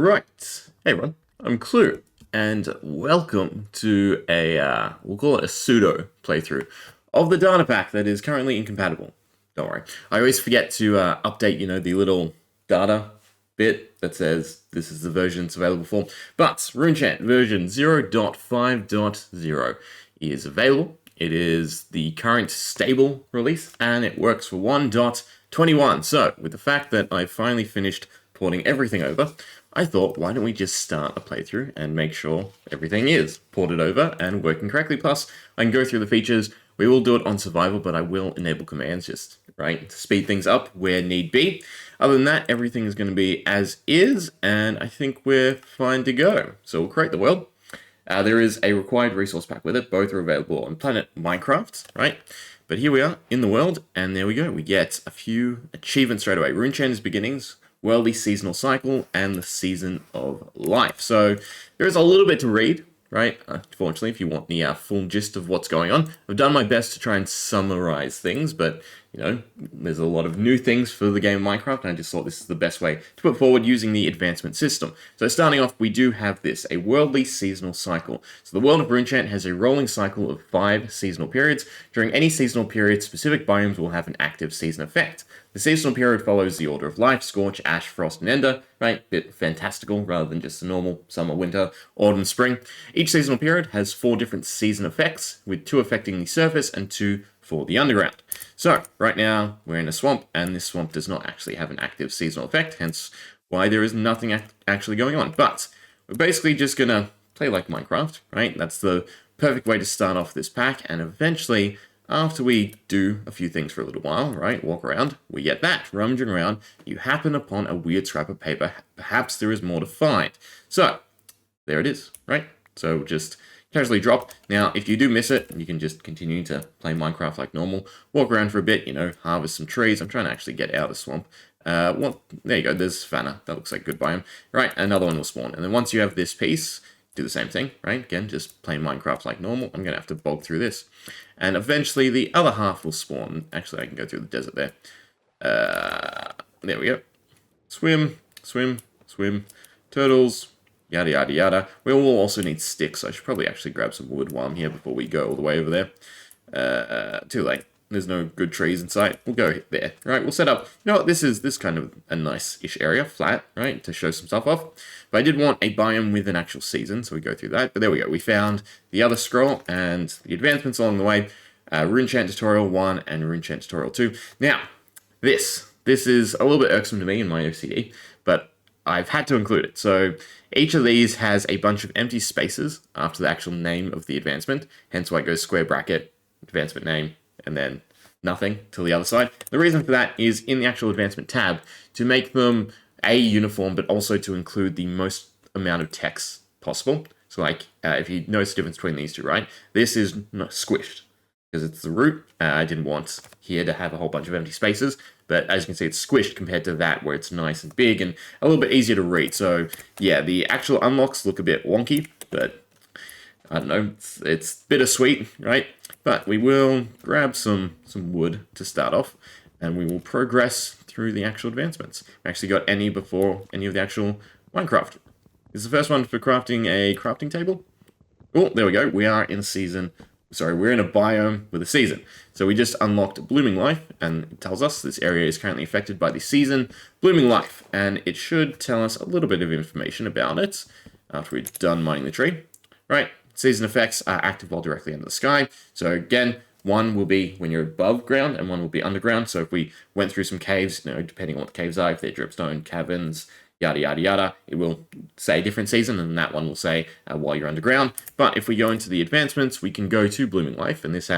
Right. Hey everyone, I'm Klloo, and welcome to we'll call it a pseudo playthrough of the data pack that is currently incompatible. Don't worry. I always forget to update, the little data bit that says this is the version it's available for. But Runechant version 0.5.0 is available. It is the current stable release, and it works for 1.21. So, with the fact that I finally finished porting everything over, I thought, why don't we just start a playthrough and make sure everything is ported over and working correctly. Plus, I can go through the features. We will do it on survival, but I will enable commands just, right, to speed things up where need be. Other than that, everything is going to be as is, and I think we're fine to go. So we'll create the world. There is a required resource pack with it. Both are available on Planet Minecraft, right? But here we are in the world, and there we go. We get a few achievements straight away. Runechant is beginnings, worldly seasonal cycle, and the season of life. So there is a little bit to read, right? Unfortunately, if you want the full gist of what's going on. I've done my best to try and summarize things, but there's a lot of new things for the game of Minecraft, and I just thought this is the best way to put forward using the advancement system. So starting off, we do have this, a worldly seasonal cycle. So the world of Runechant has a rolling cycle of 5 seasonal periods. During any seasonal period, specific biomes will have an active season effect. The seasonal period follows the order of life: Scorch, Ash, Frost, and Ender, right? Bit fantastical rather than just the normal summer, winter, autumn, spring. Each seasonal period has 4 different season effects, with 2 affecting the surface and 2 for the underground. So, right now, we're in a swamp, and this swamp does not actually have an active seasonal effect, hence why there is nothing actually going on. But we're basically just going to play like Minecraft, right? That's the perfect way to start off this pack, and eventually, after we do a few things for a little while, right, walk around, we get that, rummaging around, you happen upon a weird scrap of paper. Perhaps there is more to find. So, there it is, right? So just casually drop. Now, if you do miss it, you can just continue to play Minecraft like normal, walk around for a bit, harvest some trees. I'm trying to actually get out of the swamp. Well, there you go, there's Fana. That looks like a good biome. Right, another one will spawn. And then once you have this piece, do the same thing, right? Again, just playing Minecraft like normal. I'm going to have to bulk through this. And eventually the other half will spawn. Actually, I can go through the desert there. There we go. Swim, swim, swim. Turtles, yada, yada, yada. We will also need sticks. I should probably actually grab some wood while I'm here before we go all the way over there. Too late. There's no good trees in sight. We'll go there. Right, we'll set up. This is kind of a nice-ish area, flat, right, to show some stuff off. But I did want a biome with an actual season, so we go through that. But there we go. We found the other scroll and the advancements along the way. Runechant Tutorial 1 and Runechant Tutorial 2. Now, this is a little bit irksome to me in my OCD, but I've had to include it. So each of these has a bunch of empty spaces after the actual name of the advancement, hence why it goes square bracket, advancement name, and then nothing till the other side. The reason for that is in the actual advancement tab to make them uniform, but also to include the most amount of text possible. So like, if you notice the difference between these two, right? This is not squished because it's the root. I didn't want here to have a whole bunch of empty spaces, but as you can see, it's squished compared to that where it's nice and big and a little bit easier to read. So yeah, the actual unlocks look a bit wonky, but I don't know, it's bittersweet, right? But we will grab some wood to start off, and we will progress through the actual advancements. We actually got any before any of the actual Minecraft. This is the first one for crafting a crafting table. Oh, there we go. We are in season. Sorry, we're in a biome with a season. So we just unlocked Blooming Life, and it tells us this area is currently affected by the season Blooming Life, and it should tell us a little bit of information about it after we've done mining the tree. Right, season effects are active while directly under the sky. So again, one will be when you're above ground, and one will be underground. So if we went through some caves, depending on what the caves are, if they're dripstone, caverns, yada, yada, yada, it will say different season, and that one will say while you're underground. But if we go into the advancements, we can go to Blooming Life, and this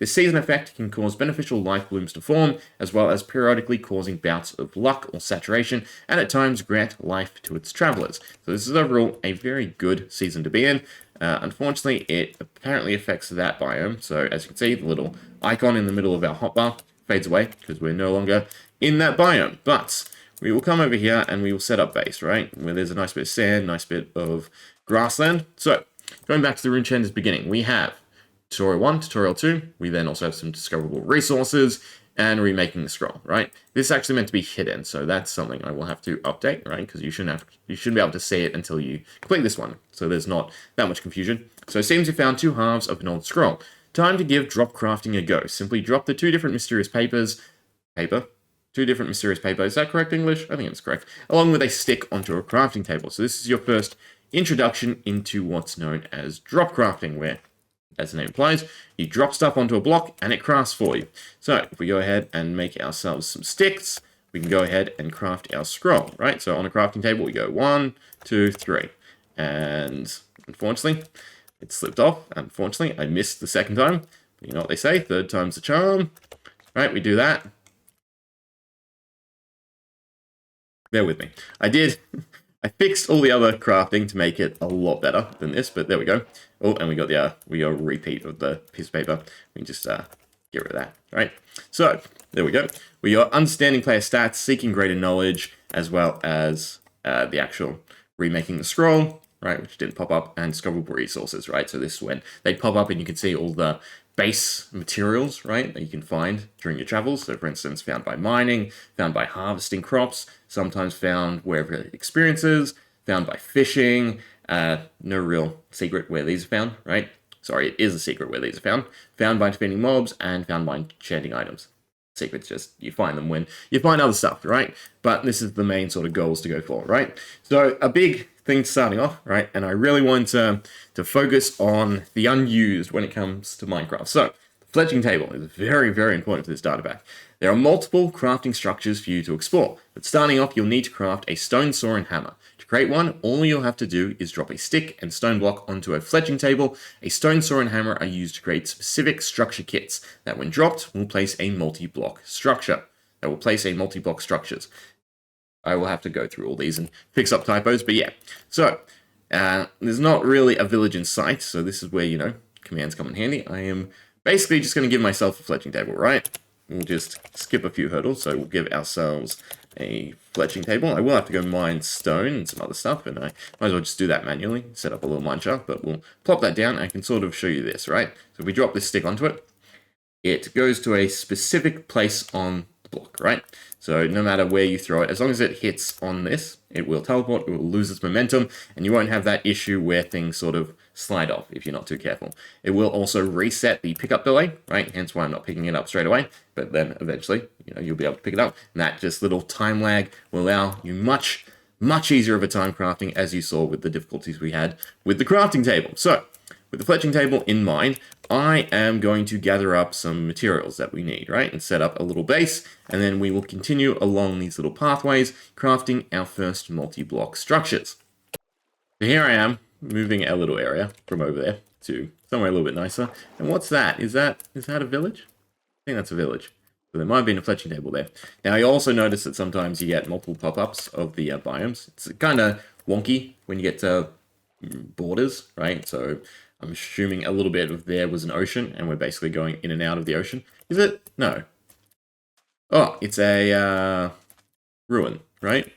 season effect can cause beneficial life blooms to form, as well as periodically causing bouts of luck or saturation, and at times grant life to its travelers. So this is overall a very good season to be in. Unfortunately, it apparently affects that biome. So as you can see, the little icon in the middle of our hotbar fades away because we're no longer in that biome. But we will come over here and we will set up base, right? Where there's a nice bit of sand, nice bit of grassland. So going back to the Runechant's beginning, we have Tutorial 1, Tutorial 2. We then also have some discoverable resources. and remaking the scroll, right? This is actually meant to be hidden, so that's something I will have to update, right? Because you shouldn't be able to see it until you complete this one, so there's not that much confusion. So it seems you found 2 halves of an old scroll. Time to give drop crafting a go. Simply drop the 2 different mysterious papers. 2 different mysterious papers. Is that correct English? I think it's correct. Along with a stick onto a crafting table. So this is your first introduction into what's known as drop crafting, where, as the name implies, you drop stuff onto a block and it crafts for you. So if we go ahead and make ourselves some sticks, we can go ahead and craft our scroll, right? So on a crafting table, we go 1, 2, 3. And unfortunately, it slipped off. Unfortunately, I missed the second time. You know what they say, third time's the charm. Right, we do that. Bear with me. I fixed all the other crafting to make it a lot better than this, but there we go. Oh, and we got the repeat of the piece of paper. We can just get rid of that, right? So, there we go. We are understanding player stats, seeking greater knowledge, as well as the actual remaking the scroll, right, which didn't pop up, and discoverable resources, right? So this is when they pop up and you can see all the base materials, right, that you can find during your travels. So, for instance, found by mining, found by harvesting crops, sometimes found wherever experiences, found by fishing. No real secret where these are found, right? Sorry, it is a secret where these are found. Found by defeating mobs and found by enchanting items. Secret's just you find them when you find other stuff, right? But this is the main sort of goals to go for, right? So a big thing starting off, right? And I really want to focus on the unused when it comes to Minecraft. So the fletching table is very, very important for this data pack. There are multiple crafting structures for you to explore, but starting off, you'll need to craft a stone saw and hammer. To create one, all you'll have to do is drop a stick and stone block onto a fletching table. A stone saw and hammer are used to create specific structure kits that, when dropped, will place a multi-block structure. Structures. I will have to go through all these and fix up typos, but yeah. So, there's not really a village in sight, so this is where, commands come in handy. I am basically just going to give myself a fletching table, right? We'll just skip a few hurdles, so we'll give ourselves a fletching table. I will have to go mine stone and some other stuff, and I might as well just do that manually, set up a little mine shaft, but we'll plop that down and I can sort of show you this, right? So if we drop this stick onto it, it goes to a specific place on the block, right? So no matter where you throw it, as long as it hits on this, it will teleport, it will lose its momentum, and you won't have that issue where things sort of slide off if you're not too careful. It will also reset the pickup delay, right? Hence why I'm not picking it up straight away, but then eventually, you'll be able to pick it up. And that just little time lag will allow you much easier of a time crafting, as you saw with the difficulties we had with the crafting table. So, with the fletching table in mind, I am going to gather up some materials that we need, right? And set up a little base, and then we will continue along these little pathways, crafting our first multi-block structures. So here I am, moving our little area from over there to somewhere a little bit nicer. And what's that? Is that a village? I think that's a village. So there might have been a fletching table there. Now, you also notice that sometimes you get multiple pop-ups of the biomes. It's kind of wonky when you get to borders, right? So I'm assuming a little bit of there was an ocean, and we're basically going in and out of the ocean. Is it? No. Oh, it's a ruin, right?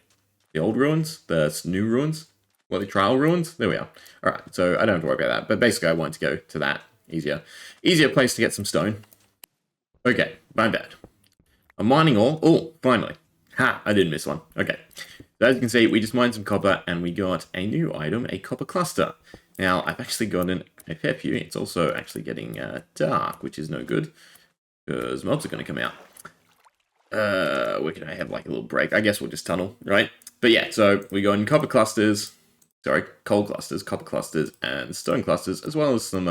The old ruins? The new ruins? Well, the trial ruins? There we are. Alright, so I don't have to worry about that. But basically, I want to go to that. Easier place to get some stone. Okay, my bad. I'm mining ore. Oh, finally. Ha, I didn't miss one. Okay. So as you can see, we just mined some copper, and we got a new item, a copper cluster. Now, I've actually gotten a fair few. It's also actually getting dark, which is no good, because mobs are going to come out. Where can I have like a little break? I guess we'll just tunnel, right? But yeah, so we got in coal clusters, copper clusters, and stone clusters, as well as some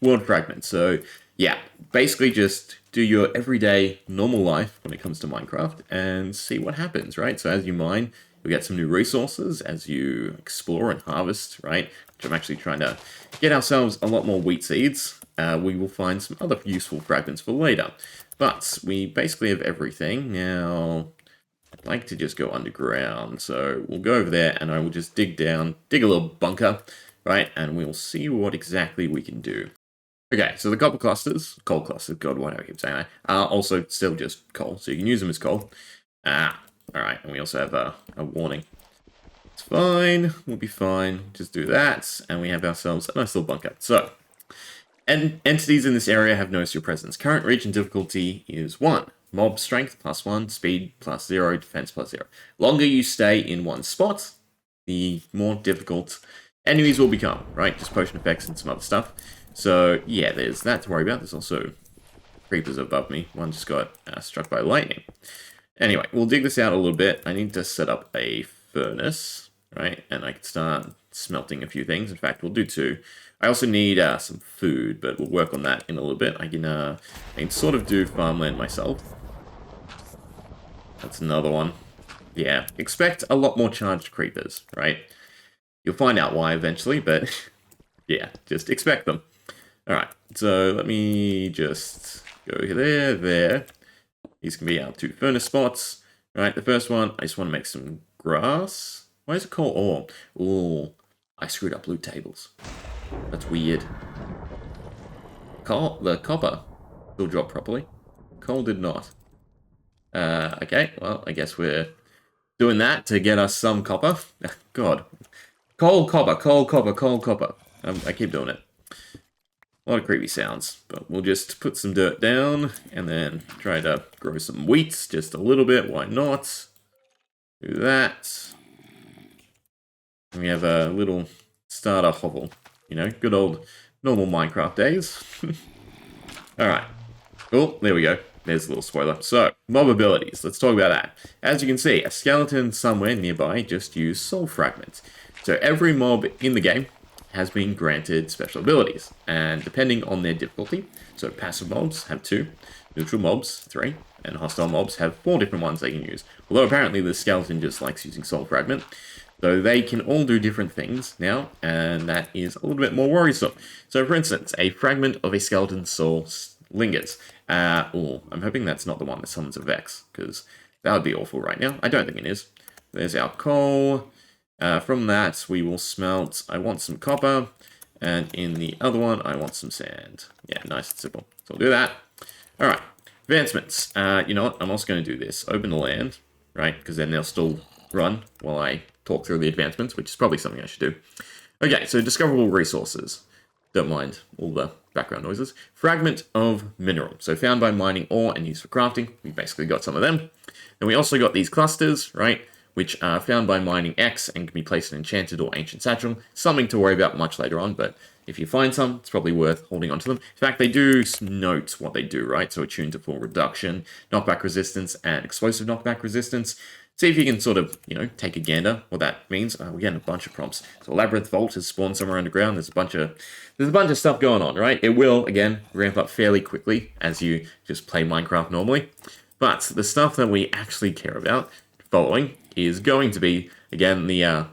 world fragments. So yeah, basically just do your everyday normal life when it comes to Minecraft and see what happens, right? So as you mine, you'll get some new resources as you explore and harvest, right? Which I'm actually trying to get ourselves a lot more wheat seeds. We will find some other useful fragments for later. But we basically have everything. Now, I'd like to just go underground. So we'll go over there and I will just dig a little bunker, right? And we'll see what exactly we can do. Okay, so the coal clusters, God, why do I keep saying that? Are also still just coal, so you can use them as coal. Alright, and we also have a warning. It's fine, we'll be fine, just do that, and we have ourselves a nice little bunker. So, entities in this area have noticed your presence. Current region difficulty is 1. mob strength +1, speed +0, defense +0. Longer you stay in one spot, the more difficult enemies will become, right? Just potion effects and some other stuff. So, yeah, there's that to worry about. There's also creepers above me. One just got struck by lightning. Anyway, we'll dig this out a little bit. I need to set up a furnace, right? And I can start smelting a few things. In fact, we'll do 2. I also need some food, but we'll work on that in a little bit. I can sort of do farmland myself. That's another one. Yeah, expect a lot more charged creepers, right? You'll find out why eventually, but yeah, just expect them. Alright, so let me just go there. These can be our 2 furnace spots. Right, the first one, I just want to make some grass. Why is it called ore? Ooh, I screwed up loot tables. That's weird. The copper still dropped properly. Coal did not. Okay, well, I guess we're doing that to get us some copper. God. Coal, copper. I keep doing it. A lot of creepy sounds, but we'll just put some dirt down and then try to grow some wheat just a little bit. Why not? Do that. And we have a little starter hovel. You know, good old normal Minecraft days. Alright. Oh, there we go. There's a little spoiler. So, mob abilities. Let's talk about that. As you can see, a skeleton somewhere nearby just used soul fragments. So every mob in the game has been granted special abilities, and depending on their difficulty, so passive mobs have 2, neutral mobs 3, and hostile mobs have 4 different ones they can use. Although apparently the skeleton just likes using soul fragment, so they can all do different things now, and that is a little bit more worrisome. So for instance, a fragment of a skeleton's soul lingers. I'm hoping that's not the one that summons a Vex, because that would be awful right now. I don't think it is. There's our coal. From that, we will smelt. I want some copper, and in the other one, I want some sand. Yeah, nice and simple. So I'll do that. All right, advancements. You know what? I'm also going to do this. Open the land, right? Because then they'll still run while I talk through the advancements, which is probably something I should do. Okay, so discoverable resources. Don't mind all the background noises. Fragment of mineral. So found by mining ore and used for crafting. We basically got some of them. Then we also got these clusters, right? Which are found by mining X and can be placed in enchanted or ancient satchel. Something to worry about much later on, but if you find some, it's probably worth holding onto them. In fact, they do note what they do, right? So attuned to full reduction, knockback resistance, and explosive knockback resistance. See if you can sort of, you know, take a gander what that means. We're getting a bunch of prompts. So Labyrinth Vault has spawned somewhere underground. There's a bunch of stuff going on, right? It will, again, ramp up fairly quickly as you just play Minecraft normally. But the stuff that we actually care about following is going to be, again, the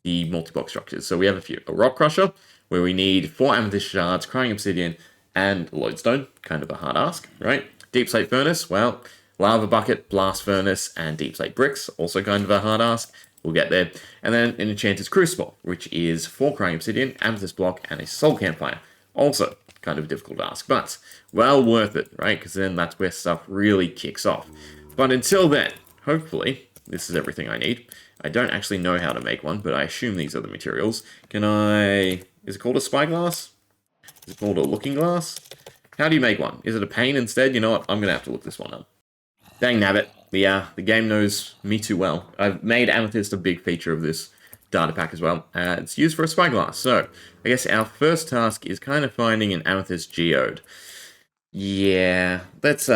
multi-block structures. So we have a few. A rock crusher, where we need 4 amethyst shards, crying obsidian, and lodestone. Kind of a hard ask, right? Deep slate furnace, well, lava bucket, blast furnace, and deep slate bricks. Also kind of a hard ask. We'll get there. And then an enchanter's crucible, which is 4 crying obsidian, amethyst block, and a soul campfire. Also kind of a difficult ask, but well worth it, right? Because then that's where stuff really kicks off. But until then, hopefully, this is everything I need. I don't actually know how to make one, but I assume these are the materials. Is it called a spyglass? Is it called a looking glass? How do you make one? Is it a pane instead? You know what? I'm going to have to look this one up. Dang nabbit. The game knows me too well. I've made amethyst a big feature of this data pack as well. It's used for a spyglass. So, I guess our first task is kind of finding an amethyst geode. Yeah, let's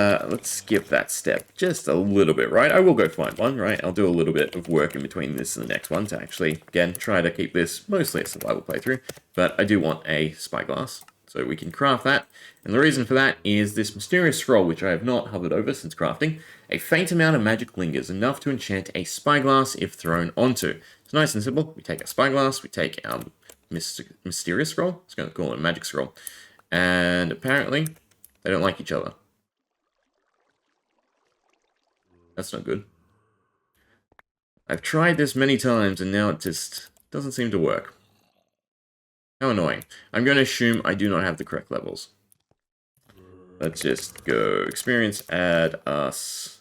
skip that step just a little bit, right? I will go find one, right? I'll do a little bit of work in between this and the next one to actually, again, try to keep this mostly a survival playthrough. But I do want a spyglass, so we can craft that. And the reason for that is this mysterious scroll, which I have not hovered over since crafting. A faint amount of magic lingers, enough to enchant a spyglass if thrown onto. It's nice and simple. We take a spyglass, we take our mysterious scroll. I was going to call it a magic scroll. And apparently they don't like each other. That's not good. I've tried this many times and now it just doesn't seem to work. How annoying. I'm going to assume I do not have the correct levels. Let's just go experience, add us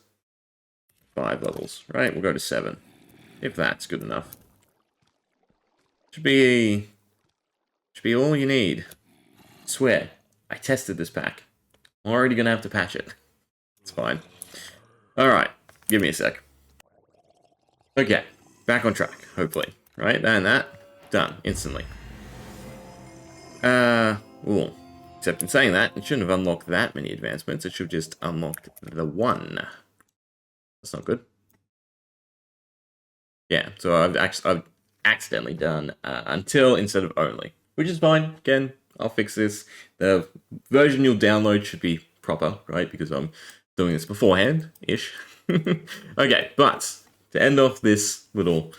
5 levels. Right, we'll go to 7. If that's good enough. Should be all you need. I swear, I tested this pack. I'm already going to have to patch it. It's fine. Alright, give me a sec. Okay, back on track, hopefully. Right, and that, done, instantly. Ooh. Except in saying that, it shouldn't have unlocked that many advancements, it should have just unlocked the one. That's not good. Yeah, so I've accidentally done until instead of only, which is fine. Again, I'll fix this. The version you'll download should be proper, right? Because I'm doing this beforehand-ish. Okay, but to end off this little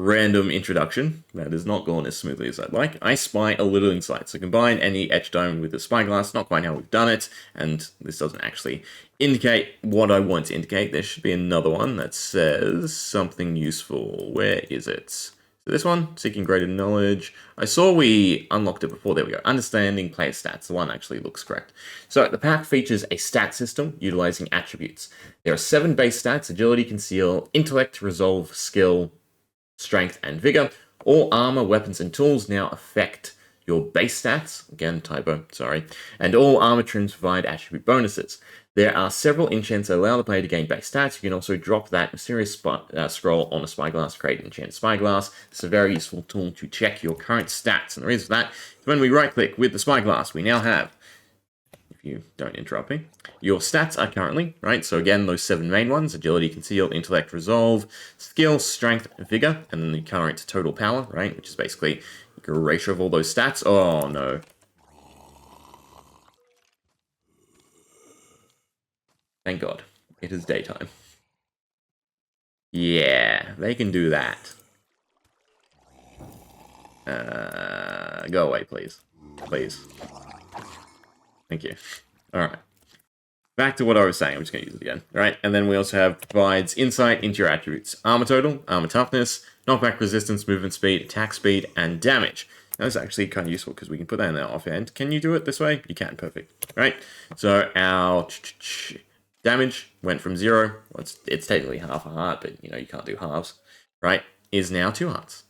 random introduction that has not gone as smoothly as I'd like, I spy a little insight. So combine any etched diamond with the spyglass, not quite how we've done it, and this doesn't actually indicate what I want to indicate. There should be another one that says something useful. Where is it? So this one, seeking greater knowledge. I saw we unlocked it before. There we go. Understanding player stats. The one actually looks correct. So the pack features a stat system utilizing attributes. There are 7 base stats: agility, conceal, intellect, resolve, skill, strength, and vigor. All armor, weapons, and tools now affect your base stats. Again, typo, sorry. And all armor trims provide attribute bonuses. There are several enchants that allow the player to gain base stats. You can also drop that mysterious scroll on a spyglass, create an enchanted spyglass. It's a very useful tool to check your current stats. And the reason for that is when we right-click with the spyglass, we now have, if you don't interrupt me, your stats are currently, right? So again, those 7 main ones: agility, conceal, intellect, resolve, skill, strength, vigor, and then the current total power, right? Which is basically a ratio of all those stats. Oh no. Thank God. It is daytime. Yeah, they can do that. Go away, please. Please. Thank you. Alright. Back to what I was saying. I'm just going to use it again. Alright, and then we also have provides insight into your attributes. Armor total, armor toughness, knockback resistance, movement speed, attack speed, and damage. Now, that's actually kind of useful because we can put that in our offhand. Can you do it this way? You can. Perfect. Right? So our damage went from 0. Well, it's technically half a heart, but you know you can't do halves. Right? Is now 2 hearts.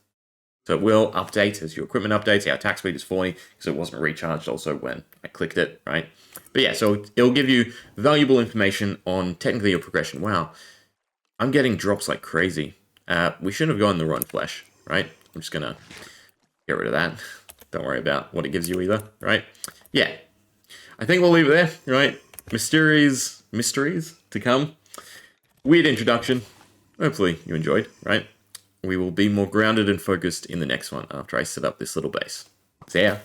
So it will update as your equipment updates. Our attack speed is 40 because it wasn't recharged also when I clicked it, right? But yeah, so it'll give you valuable information on technically your progression. Wow, I'm getting drops like crazy. We shouldn't have gone the Run Flesh, right? I'm just going to get rid of that. Don't worry about what it gives you either, right? Yeah, I think we'll leave it there, right? Mysteries to come. Weird introduction. Hopefully you enjoyed, right? We will be more grounded and focused in the next one after I set up this little base. See ya.